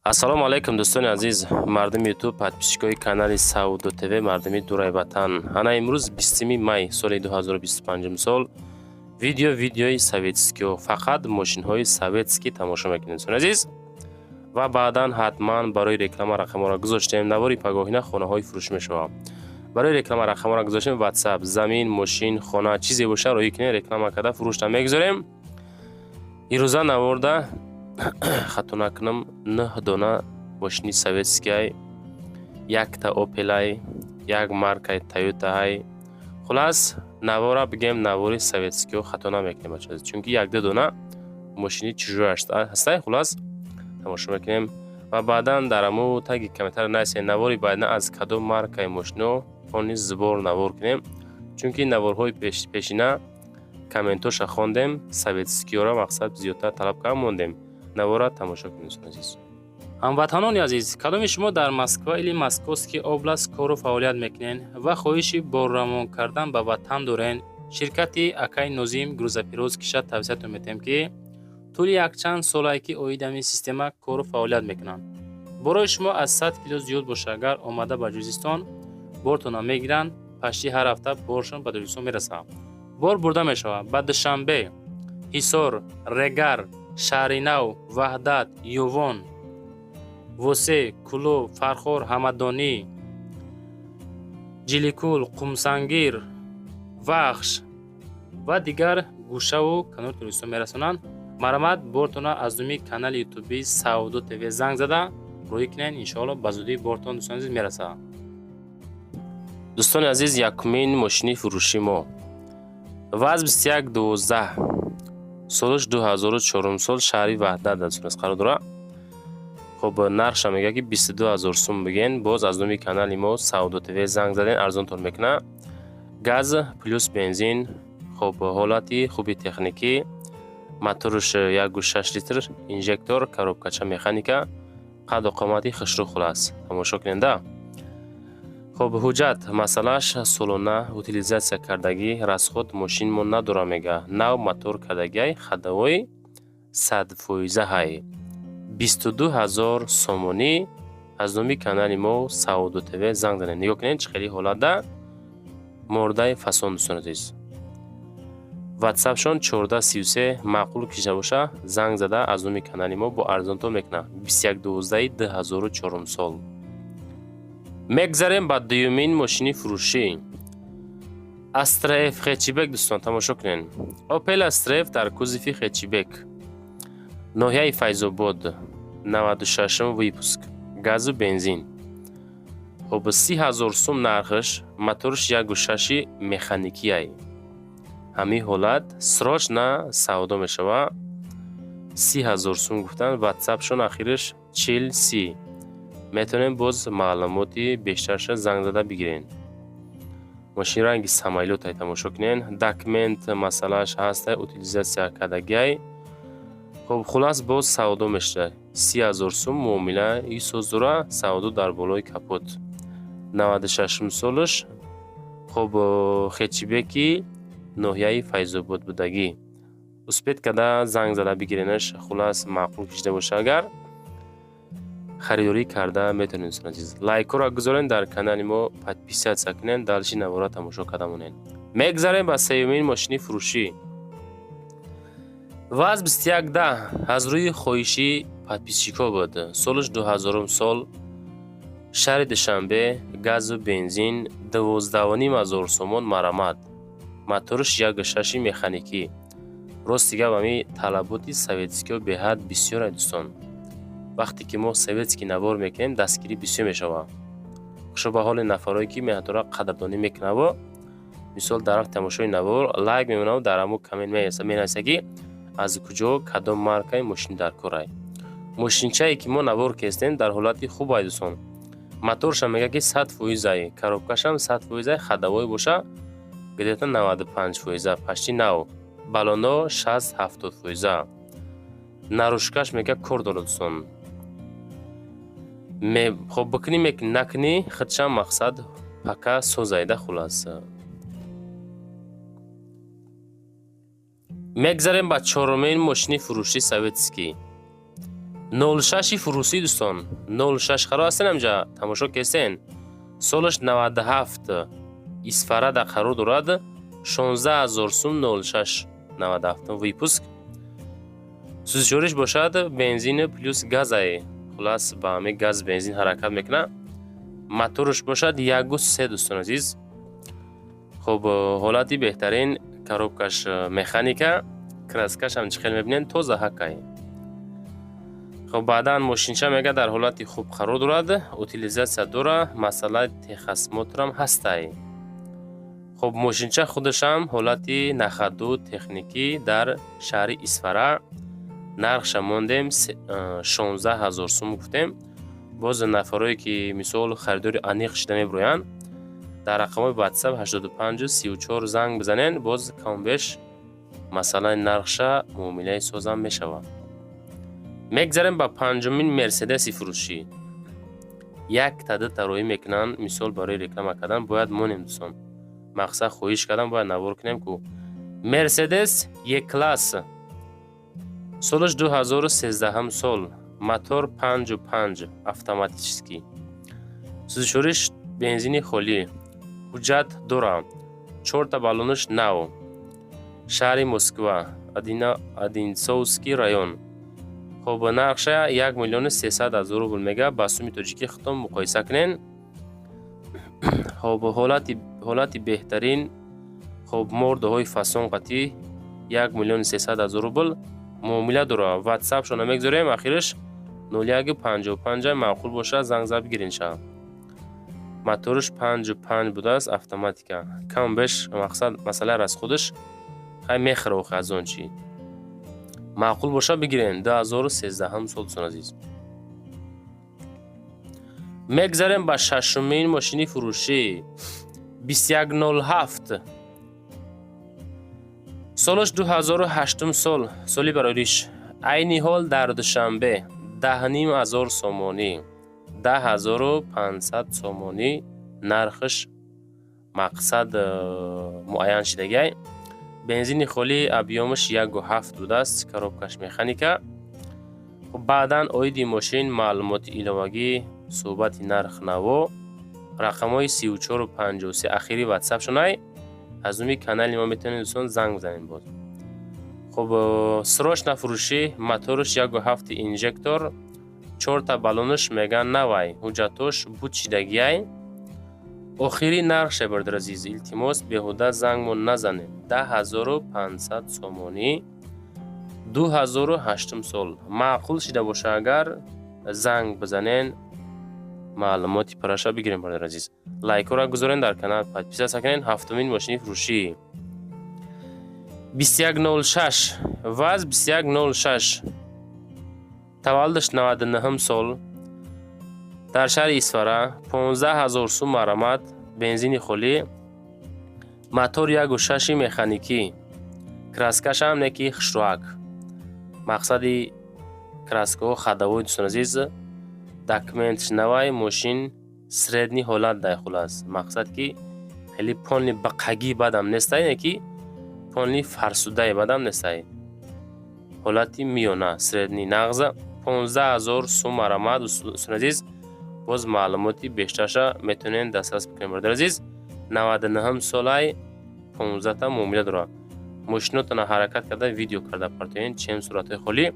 ассалому алайкум дӯстони азиз, мардуми ютуб, подписчикои канали Саудо ТВ, мардуми дураи ватан. Ана имрӯз 20 май соли 2025 сол видеои советскиё, фақат мошинҳои советскӣ тамошо мекунед дӯстони азиз. Ва баъдан ҳатман барои реклама рақамҳоро гузоштем. Навори пагоҳина хонаҳои фурӯш мешавад. Барои реклама рақамҳоро гузоштем. WhatsApp, замин, мошин, хона чизе боша роҳӣ кунед, реклама карда фурӯшта мегузорем. ирӯза наворда хато накунам 9 дона мошини советскияй, якта опелай, як маркаи Toyotаай. Хулас навора бигем навори советскиё хато намекунем бача, чунки 1-2 дона мошини чужои ҳастай. Хулас тамошо мекунем ва баъдан дар аму таги комментар нависем навори баъдна аз кадом маркаи мошино они зубор навор кунем, чунки наворҳои пешина комментоша хондем, советскиёро мақсад зиёдтар талаб карда мондем. навора тамошо кунем азиз. ҳамватанони азиз, кадоми шумо дар Москва или Московский област кору фаъолият мекунед ва хоҳиши боррамон кардан ба ватан дорен, ширкати Акай Нозим грузопирёз киша тавсиятон метем ки тӯли якчанд солае ки оидами система кору фаъолият мекунанд. борои шумо аз 100 кило зиёд боша, агар омада ба ҷузистон бортона мегиранд, пашти ҳар ҳафта боршон ба ҷузистон мерасад. бор бурда мешавад ба Душанбе, Ҳисор, Регар, Шаҳринав, Ваҳдат, Ювон, Восе, Кулу, Фархор, Ҳамадонӣ, Ҷиликул, Қумсангир, Вахш ва дигар гӯшаву канори туристон мерасонанд. марамат бортона аз думи канали ютуби Саудо ТВ занг зада роҳӣ кунед, иншоалло ба зудӣ бортон дӯстони азиз мерасад. дӯстони азиз, якумин мошини фурӯши мо ваз 2112 солиш 2004 сол шаҳри Ваҳдат дастурас қарор дорад. хоб нархша мега ки 22000 сум биген. боз аз думи канали мо Саудо ТВ занг заден, арзонтон мекуна. газ плюс бензин, хоб ҳолати хуби техникӣ, моторш 1.6 литр, инжектор, коробкача механика, қадду қомати хушрӯ. хулас тамошо куненда. хоб ҳуҷҷат масъалаш солона утилизатсия кардагӣ расход мошинмон надора мега. нав мотор кардагиай хадавои 100% ҳай 22000 сомонӣ. аз номи канали мо Саудо ТВ занг занед. нигоҳ кунед чӣ хеле ҳолатда мордаи фасон дӯстон азиз. WhatsAppшон 1433 маъқул киша боша занг зада аз номи канали мо бо арзонтон мекуна 21/12/2004 сол. мегзарем ба дуюмин мошини фурӯшӣ Astra F Хечибек. дӯстон тамошо кунед. Opel Astra F дар кузови Хечибек, ноҳияи Файзобод, 96 выпуск, газу бензин. хоб 30000 сум нархаш, моторш 1.6 механикияй. ҳамин ҳолат срочна савдо мешавад. 30000 сум гуфтан. WhatsAppшон ахираш 4030. метавонем боз маълумоти бештарша занг зада бигирен. мошин ранги самолётай тамошо кунен. документ масъалаш ҳастай, утилизатсия кардагиай. хоб хулас боз савдо мешавад. 30000 сум муомила исоз дора, савдо дар болои капот. 96 солаш. хоб Хечибеки ноҳияи Файзобод будагӣ. успед карда занг зада бигиренаш. хулас маъқул кишида боша, агар харидорӣ карда метавонед азиз. лайкҳоро гузорен, дар канали мо подписатсия кунен, далши навора тамошо карда монед. мегзарем ба сеюмин мошини фурӯшӣ ваз 2110 аз рӯи хоҳиши подписчикҳо буд. солиш 2000 сол, шаҳри Душанбе, газу бензин, 12500 сомон марамат, моторш 1.6 механикӣ. ростига ҳами талаботи советскиё беҳад бисёр дӯстон. вақте ки мо советский навор мекунем, дастгирӣ бисёр мешавад. хушобаҳоли нафарое ки меҳатора қадрдонӣ мекунад. мисол дар вақти тамошои навор лайк мемонад, дар аму коммент менависа ки аз куҷо кадом маркаи мошин дар корай. мошинчае ки мо навор кестем дар ҳолати хубай дӯстон. моторша мега ки 100%, коробкашам 100%, хадавое боша где-то 95%, пашти нав. балоно 60-70%. нарушкаш мега кор дорад дӯстон. хоб бикунӣ мекунӣ, накунӣ худшам мақсад пака созайда. хулас мегзарем ба чорумин мошини фурӯши советскӣ 06 фурусӣ дӯстон, 06 харо ҳастен ҳамҷа тамошо кестен. Солаш 97 исфара да қарор дорад, 16000 сум 06 97 выпуск. Сӯзишвориш бошад бензин плюс газай, хулас ба ҳаме газ бензин ҳаракат мекунад. Моторш бошад 1.3 дӯстон азиз. хуб ҳолати беҳтарин, коробкаш механика, краскаш ҳам чӣ хел мебинен, тоза ҳакай. хуб баъдан мошинча мега дар ҳолати хуб қарор дорад, утилизатсия дора, масъалаи техасмотрам ҳастай. хуб мошинча худашам ҳолати нахаду техникӣ дар шаҳри Исфара. Нархша мондем 16000 сум гуфтем. боз нафарое ки мисол харидори аниқ шида мебироянд, дар рақамҳои WhatsApp 85 34 занг бизанен, боз камбеш масъалаи нархша муомилаи созам мешавад. мегзарем ба панҷумин мерседеси фурӯшӣ. як тада тароӣ мекунанд, мисол барои реклама кардан бояд монем дӯстон. мақсад хоҳиш кардан бояд навор кунем ку Мерседес Е-класс, солаш 2013 сол, мотор 55 автоматический, сӯзишвориш бензини холӣ, ҳуҷҷат дора, 4 та баллонаш нав, шаҳри Москва, Одинцовский район. хуб нархша 1 миллион 300 000 рубл мега, ба сумми тоҷикӣ худтон муқоиса кунен. хуб ҳолати беҳтарин, хуб мордоҳои фасон қатӣ 1 миллион 300 000 рубл муомила дора. WhatsApp шона мегзорем, ахираш 0155 маъқул боша занг зад бигирин ша. моторш 55 будааст, автоматика. Камбеш мақсад масъала аз худаш хай мехрохи аз он чи. маъқул боша бигирен, 2013 сол сон азиз. мегзарем ба шашумин мошини фурӯшӣ 2107. солаш 2008 сол, соли барориш. айни ҳол дар душанбе 10500 сомонӣ, 10500 сомонӣ нархш мақсад муайян шидагай. бензини холӣ объёмаш 1.7 будааст, коробкаш механика. баъдан оиди мошин маълумоти иловагӣ, суҳбати нарх наво, рақамҳои 3453 ахири WhatsApp шунай. аз уми канали мо метавонед дӯстон занг бизанед. боз хуб срочна фурӯшӣ, моторш 1.7 инжектор, 4 та баллонаш меган навай, ҳуҷҷатош буд шидагиай. охири нархша бардар азиз, илтимос беҳуда зангмо назанед. 10500 сомонӣ, 2008 сол. маъқул шида боша агар занг бизанен, маълумоти параша бигирем бардар азиз. лайкора гузорен, дар канал подписатсия кунен. ҳафтумин мошини фурӯшӣ 2106, ваз 2106, таваллудаш 99 сол, дар шаҳри Исфара, 15000 сум марамат, бензини холӣ, мотор 1.6 механикӣ, краскашам неки хушроак. мақсади краскаҳо хадавои дӯстон азиз, документш навай, мошин средни ҳолат дай хулас. мақсад ки хеле полни бақагӣ бадам нестай, неки полни фарсудаи бадам нестай. ҳолати миёна, средни нағза 15000 сум марамат дӯстон азиз. боз маълумоти бештарша метавонен дастрас бикунед бародар азиз. 99 солай, 15 та муомила дора. мошинотона ҳаракат карда видео карда партоен чем суратҳои холӣ.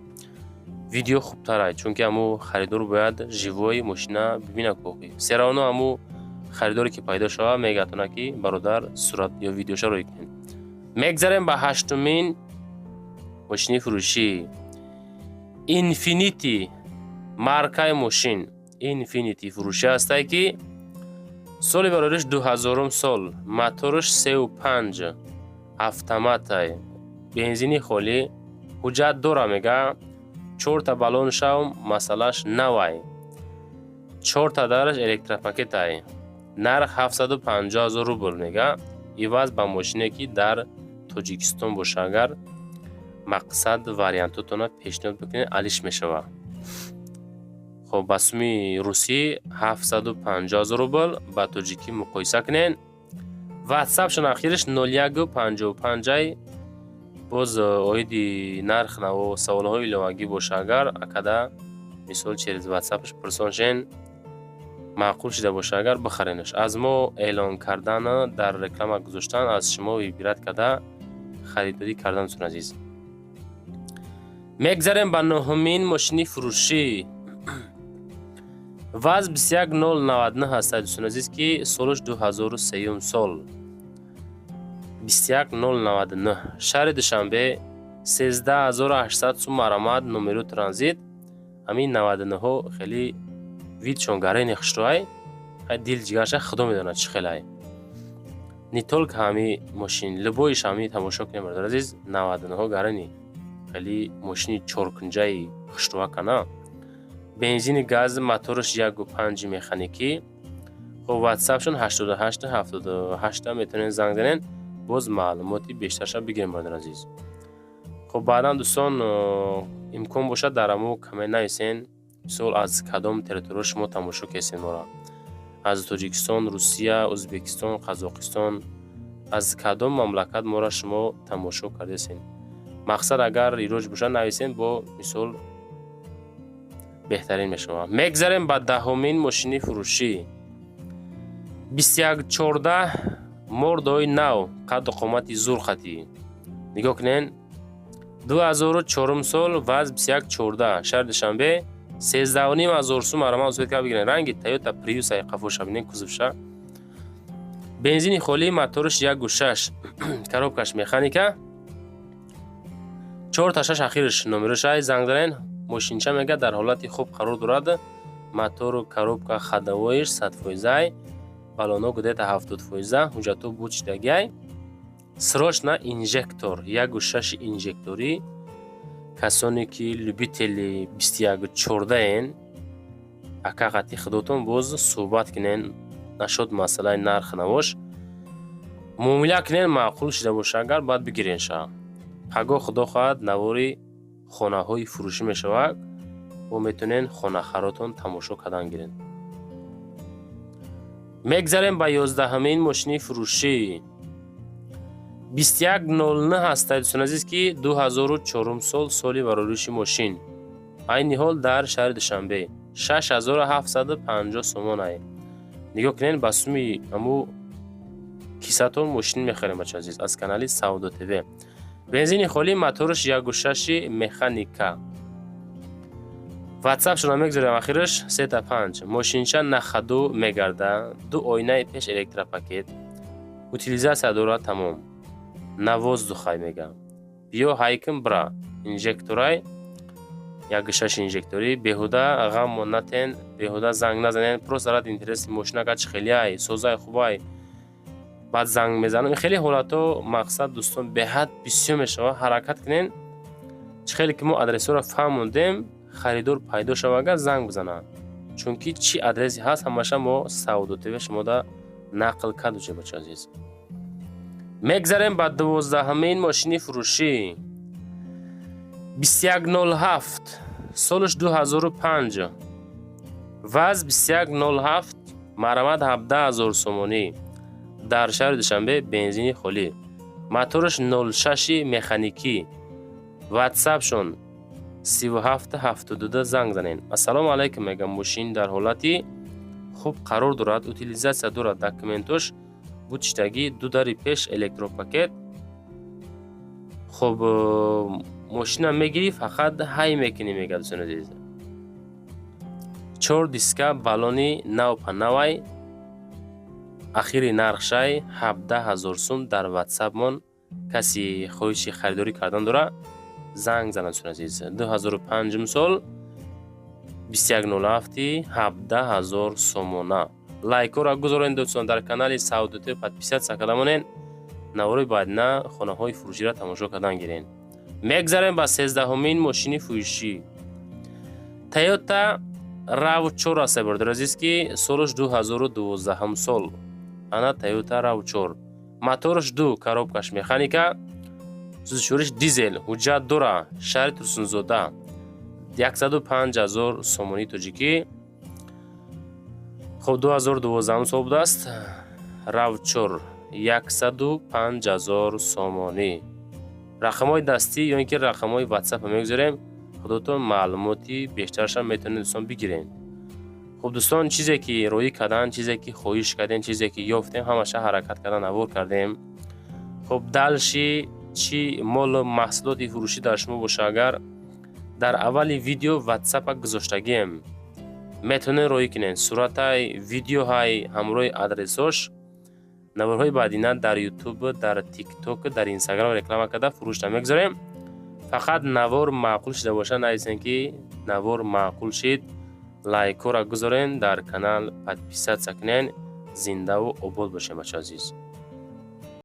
видео хубтарай, чунки аму харидор бояд живои мошина бибина коқи. серавно аму харидоре ки пайдо шава мегатона ки бародар сурат ё видеоша рӯй кунед. мегзарем ба ҳаштумин мошини фурӯшӣ Infiniti, маркаи мошин Infiniti фурӯшӣ ҳастай ки соли барориш 2000 сол, моторш 35 автоматай, бензини холӣ, ҳуҷҷат дора мега, 4 та баллоншав масъалаш навай, 4 та дараш электропакетай. нарх 750 000 рубл мега, иваз ба мошине ки дар Тоҷикистон боша агар мақсад вариантотона пешниҳод бикунед, алиш мешава. хуб ба сумми русӣ 750 000 рубл, ба тоҷикӣ муқоиса кунен. WhatsApp шон ахириш 0155. боз оиди нарх наво саволҳои иловагӣ боша агар акада мисол через ватсапш пурсоншен маъқул шуда боша агар бихаренаш. Аз мо эълон кардан дар реклама гузоштан аз шумо вибират карда харидорӣ кардан дӯстон азиз. мегзарем ба нӯҳумин мошини фурӯшӣ. ваз 21099 ҳастад дӯстон азиз ки солаш 2003 сол. 21099 шаҳри Душанбе 13800 сум марамад номеру транзит. ҳамин 99 хеле видшон гарени хушрӯай дил ҷигарша худо медонад чӣ хелай. не толка ҳами мошин любойш ҳами тамошо кунем бардор азиз. 99 гарени хеле мошини чоркунҷаи хушрӯа кана. бензини газ мотораш 1.5 механикӣ. хоб ватсапшон 8878 метавонен занг занен боз маълумоти бештарша бигирем бардор азиз. хоб баъдан дӯстон имкон бошад дар амо каме нависен мисол аз кадом территория шумо тамошо кесен моро. аз Тоҷикистон, Русия, Ӯзбекистон, Қазоқистон аз кадом мамлакат моро шумо тамошо кардесен. мақсад агар ироҷ бошад нависен бо мисол беҳтарин мешавад. мегзарем ба даҳумин мошини фурӯшӣ. 2114 мордои нав қадду қомати зурхатӣ. нигоҳ кунен 2004 сол ваз 2114 шаҳри Душанбе 13500 сум марамад усбетка бигирен. ранги Toyota Prius ай қафоша бинен кузовша. бензини холӣ мотораш 1.6 коробкаш механика 4.6 ахираш номерош ай занг занен. мошинча мега дар ҳолати хуб қарор дорад. мотору коробка ходовоиш 100%, балоно гудета 70%, ҳуҷҷату буд шидагиай. срочна инжектор 1.6 инжектори. касоне ки любители 2114 акақати худотон боз суҳбат кунен нашуд масъалаи нарх навош муомила кунен маъқул шуда боша агар баъд бигирен ша. пагоҳ худо хоҳад навори хонаҳои фурӯшӣ мешавад ва метавонен хонахаротон тамошо кардан гирен. мегзарем ба 11-ҳамин мошини фурӯшӣ. 2109 ҳастад дӯстон азиз ки 2004 сол соли варориши мошин. айни ҳол дар шаҳри Душанбе 6750 сомон ай. нигоҳ кунен ба суми аму кисатон мошин мехарем бача азиз аз канали Саудо ТВ. бензини холӣ мотораш 1.6 механика. ватсап шуна мегзорем ахираш 3.5 мошинча нахаду мегарда. ду оинаи пеш электропакет. утилизация дорад тамом. на воздухай мегам. биё ҳайким бра инжекторай 1.6 инжектори. беҳуда ғаммо натен, беҳуда занг назанен. просто рад интереси мошинака чӣ хелиай созаи хубай баъд занг мезанам. хеле ҳолато мақсад дӯстон беҳад бисёр мешавад. ҳаракат кунен чӣ хеле ки мо адресоро фаҳмондем харидор пайдо шава агар занг бизанад. чунки чӣ адреси ҳаст ҳамаша мо Саудо ТВ шумода нақл кардуче бача азиз. мегзарем ба 12-ҳамин мошини фурӯшӣ. 2107 солаш 2005 ваз 2107 марамад 17000 сомонӣ дар шаҳри Душанбе. бензини холӣ мотораш 06 механикӣ. ватсапшон 3772 занг занен. ассалому алайкум мегам мошин дар ҳолати хуб қарор дорад. утилизация дорад. документош буд шидагӣ ду дари пеш электропакет. хоб мошина мегирӣ фақат ҳай мекунӣ мега дӯстон азиз. 4 диска балони нав па навай. ахири нархшай 17000 сум. дар ватсапмон каси хоҳиши харидорӣ кардан дора занг занад дӯстон азиз. 2005 сол 2107 17000 сомона. лайкора гузорен дӯстон. дар канали Саудо ТВ подписатсия карда монен. навори баъдина хонаҳои фурӯширо тамошо кардан гирен. мегзарем ба 13-ҳамин мошини фурӯшӣ. Toyota RAV4 аст биродар азиз ки солаш 2012 сол. ана Toyota RAV4 мотораш 2 коробкаш механика. сӯзишвориш дизел. ҳуҷҷат дора. шаҳри Турсунзода 105000 сомонӣ тоҷикӣ. хоб 2012 сол будааст. RAV4 105000 сомонӣ. рақамҳои дастӣ ё ин ки рақамҳои ватсап мегузорем. خودتون معلوماتی بیشترش هم میتونید دوستان بگیرین. خب دوستان چیزی که روی کردن، چیزی که خواهش کردین، چیزی که یافتیم همشه حرکت کردن عبور کردیم. خب دلشی چی مال محصولات فروشی در شما باشه، اگر در اول ویدیو واتساپ گذاشتگیم میتونه روی کنین صورت های ویدیو های همراه آدرسش نمبرهای بعدینه در یوتیوب، در تیک توک، در اینستاگرام رکلام کرده فروش نمیگذاریم. فقط نوار معقول شده باشه، نیستین که نوار معقول شید لایک را گذارین، در کانال پادپیسات سکنین. زنده و آباد باشه بچه عزیز.